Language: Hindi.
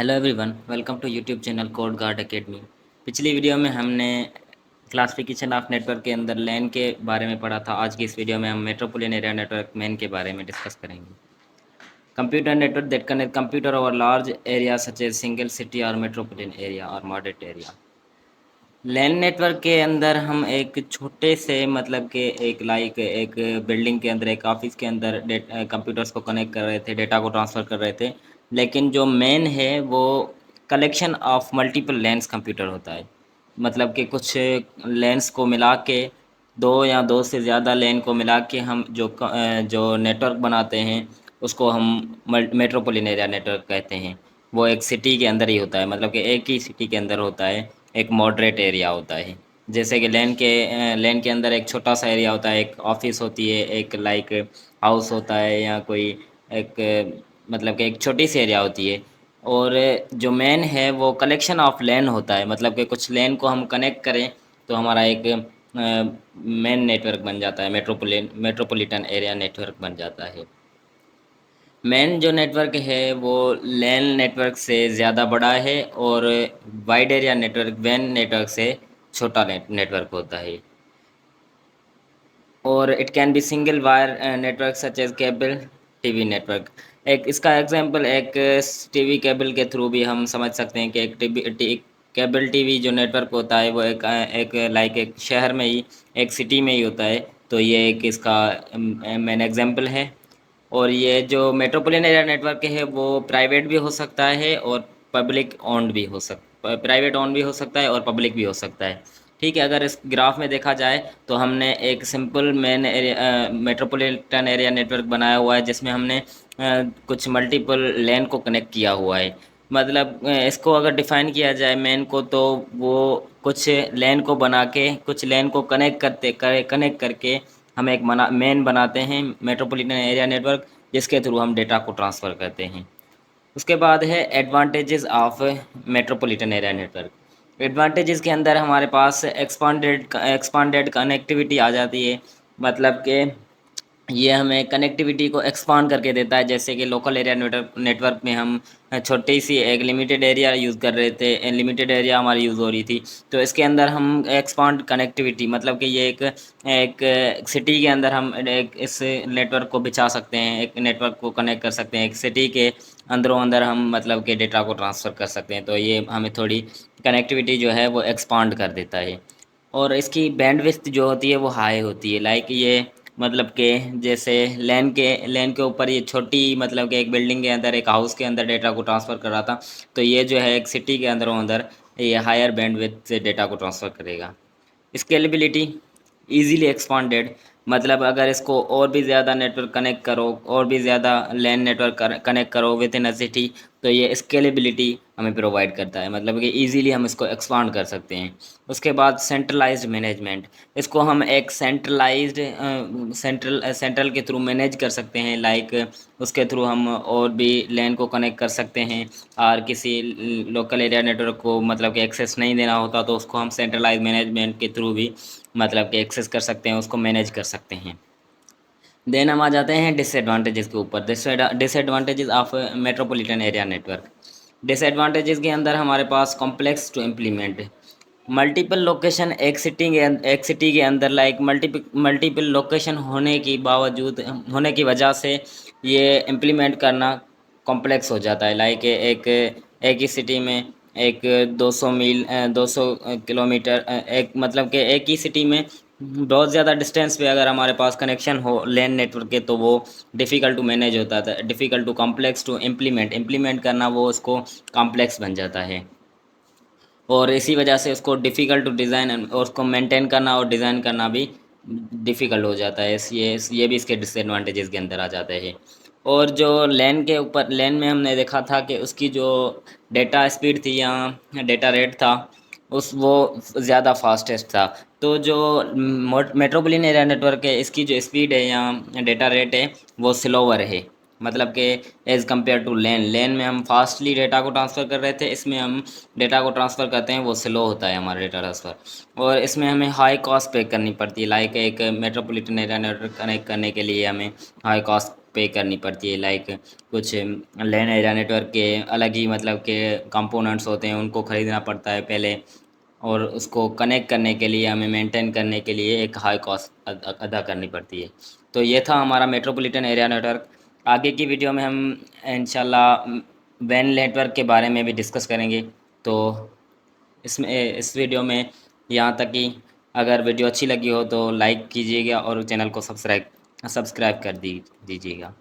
Hello everyone, welcome to YouTube channel Code Guard Academy. पिछली वीडियो में हमने क्लासिफिकेशन ऑफ नेटवर्क के अंदर लैन के बारे में पढ़ा था। आज की इस वीडियो में हम मेट्रोपोलिटन एरिया नेटवर्क मैन के बारे में डिस्कस करेंगे। Computer network that connect computer over large area such as single city और मेट्रोपोलिटन एरिया और मॉडरेट एरिया। लैन नेटवर्क के अंदर हम एक छोटे से मतलब के एक बिल्डिंग के अंदर, एक ऑफिस के अंदर कंप्यूटर्स को कनेक्ट कर रहे थे, डेटा को ट्रांसफ़र कर रहे थे। लेकिन जो मेन है वो collection of multiple lens computer होता है। मतलब कि कुछ लैन्स को मिला के, दो या दो से ज़्यादा लैन को मिला के हम जो नेटवर्क बनाते हैं उसको हम मेट्रोपोलिटन एरिया नेटवर्क कहते हैं। वो एक सिटी के अंदर ही होता है, मतलब कि एक ही सिटी के अंदर होता है। एक मॉडरेट एरिया होता है। जैसे कि लेन के अंदर एक छोटा सा एरिया होता है, एक ऑफिस होती है, एक लाइक हाउस होता है, या कोई एक मतलब कि एक छोटी सी एरिया होती है। और जो मेन है वो कलेक्शन ऑफ लेन होता है, मतलब कि कुछ लेन को हम कनेक्ट करें तो हमारा एक मेन नेटवर्क बन जाता है, मेट्रोपोलिटन एरिया नेटवर्क बन जाता है। मेन जो नेटवर्क है वो लैन नेटवर्क से ज़्यादा बड़ा है, और वाइड एरिया नेटवर्क वैन नेटवर्क से छोटा नेटवर्क होता है। और it can be single wire network such as cable TV network. एक इसका एग्जांपल एक टीवी केबल के थ्रू भी हम समझ सकते हैं कि केबल टीवी जो नेटवर्क होता है वो एक लाइक एक शहर में ही, एक सिटी में ही होता है। तो ये एक इसका मेन एग्जांपल है। और ये जो मेट्रोपोलिटन एरिया नेटवर्क है वो प्राइवेट भी हो सकता है और पब्लिक ओन्ड भी हो प्राइवेट ओन भी हो सकता है और पब्लिक भी हो सकता है। ठीक है, अगर इस ग्राफ में देखा जाए तो हमने एक simple main area metropolitan area network बनाया हुआ है, जिसमें हमने कुछ मल्टीपल लेन को कनेक्ट किया हुआ है। मतलब इसको अगर डिफाइन किया जाए मेन को, तो वो कुछ लेन को बना के, कुछ लेन को कनेक्ट करके हम एक मेन बनाते हैं, मेट्रोपॉलिटन एरिया नेटवर्क, जिसके थ्रू हम डेटा को ट्रांसफ़र करते हैं। उसके बाद है advantages of metropolitan area network. Advantages के अंदर हमारे पास एक्सपांडेड कनेक्टिविटी आ जाती है। मतलब कि ये हमें कनेक्टिविटी को एक्सपांड करके देता है। जैसे कि लोकल एरिया नेटवर्क में हम छोटी सी एक लिमिटेड एरिया यूज़ कर रहे थे, लिमिटेड एरिया हमारी यूज़ हो रही थी। तो इसके अंदर हम एक्सपांड कनेक्टिविटी, मतलब कि ये एक सिटी के अंदर हम एक इस नेटवर्क को बिछा सकते हैं, एक नेटवर्क को कनेक्ट कर सकते हैं, एक सिटी के अंदरों अंदर हम मतलब कि डेटा को ट्रांसफ़र कर सकते हैं। तो ये हमें थोड़ी कनेक्टिविटी जो है वो एक्सपांड कर देता है। और इसकी बैंडविड्थ जो होती है वो हाई होती है। लाइक ये मतलब कि जैसे लैन के ऊपर ये छोटी, मतलब कि एक बिल्डिंग के अंदर, एक हाउस के अंदर डेटा को ट्रांसफ़र कर रहा था, तो ये जो है एक सिटी के अंदरों अंदर ये हायर बैंडविड्थ से डेटा को ट्रांसफ़र करेगा। स्केलेबिलिटी, इजीली एक्सपांडेड, मतलब अगर इसको और भी ज़्यादा नेटवर्क कनेक्ट करो, और भी ज़्यादा लैन नेटवर्क कनेक्ट करो विद इन अ सिटी, तो ये स्केलेबिलिटी हमें प्रोवाइड करता है, मतलब कि इजीली हम इसको एक्सपांड कर सकते हैं। उसके बाद सेंट्रलाइज्ड मैनेजमेंट, इसको हम एक सेंट्रल के थ्रू मैनेज कर सकते हैं। लाइक उसके थ्रू हम और भी लैन को कनेक्ट कर सकते हैं, और किसी लोकल एरिया नेटवर्क को मतलब कि एक्सेस नहीं देना होता तो उसको हम सेंट्रलाइज मैनेजमेंट के थ्रू भी मतलब कि एक्सेस कर सकते हैं, उसको मैनेज कर सकते हैं। देन हम आ जाते हैं डिसएडवांटेजेस के ऊपर। Disadvantages of metropolitan area network. Disadvantages के अंदर हमारे पास complex to implement, multiple location, एक सिटी के अंदर लाइक मल्टीपल लोकेशन होने की वजह से ये इम्प्लीमेंट करना कॉम्प्लेक्स हो जाता है। लाइक एक ही सिटी में एक 200 मील 200 किलोमीटर, एक मतलब कि एक ही सिटी में बहुत ज़्यादा डिस्टेंस पे अगर हमारे पास कनेक्शन हो लैन नेटवर्क के, तो वो डिफ़िकल्ट टू मैनेज होता था, difficult to complex to implement करना, वो उसको कॉम्प्लेक्स बन जाता है। और इसी वजह से उसको डिफ़िकल्ट टू डिज़ाइन और उसको मेंटेन करना और डिज़ाइन करना भी डिफ़िकल्ट हो जाता है। ये भी इसके डिसएडवांटेजेस के अंदर आ जाते हैं। और जो लैन में हमने देखा था कि उसकी जो डेटा स्पीड थी या डेटा रेट था, उस वो ज़्यादा फास्टेस्ट था। तो जो मेट्रोपोलिटन एरिया नेटवर्क है, इसकी जो स्पीड है या डेटा रेट है वो स्लोवर है। मतलब कि एज़ कम्पेयर टू लैन में हम फास्टली डेटा को ट्रांसफ़र कर रहे थे, इसमें हम डेटा को ट्रांसफ़र करते हैं वो स्लो होता है हमारा डेटा ट्रांसफ़र। और इसमें हमें हाई कॉस्ट पे करनी पड़ती है। लाइक एक मेट्रोपॉलिटन एरिया नेटवर्क कनेक्ट करने के लिए हमें हाई कॉस्ट पे करनी पड़ती है। लाइक कुछ लैन एरिया नेटवर्क के अलग ही मतलब के कंपोनेंट्स होते हैं, उनको ख़रीदना पड़ता है पहले, और उसको कनेक्ट करने के लिए, हमें मेंटेन करने के लिए एक हाई कॉस्ट अदा करनी पड़ती है। तो ये था हमारा मेट्रोपॉलिटन एरिया नेटवर्क। आगे की वीडियो में हम इंशाल्लाह वैन नेटवर्क के बारे में भी डिस्कस करेंगे। तो इसमें इस वीडियो में यहाँ तक कि अगर वीडियो अच्छी लगी हो तो लाइक कीजिएगा और चैनल को सब्सक्राइब कर दीजिएगा।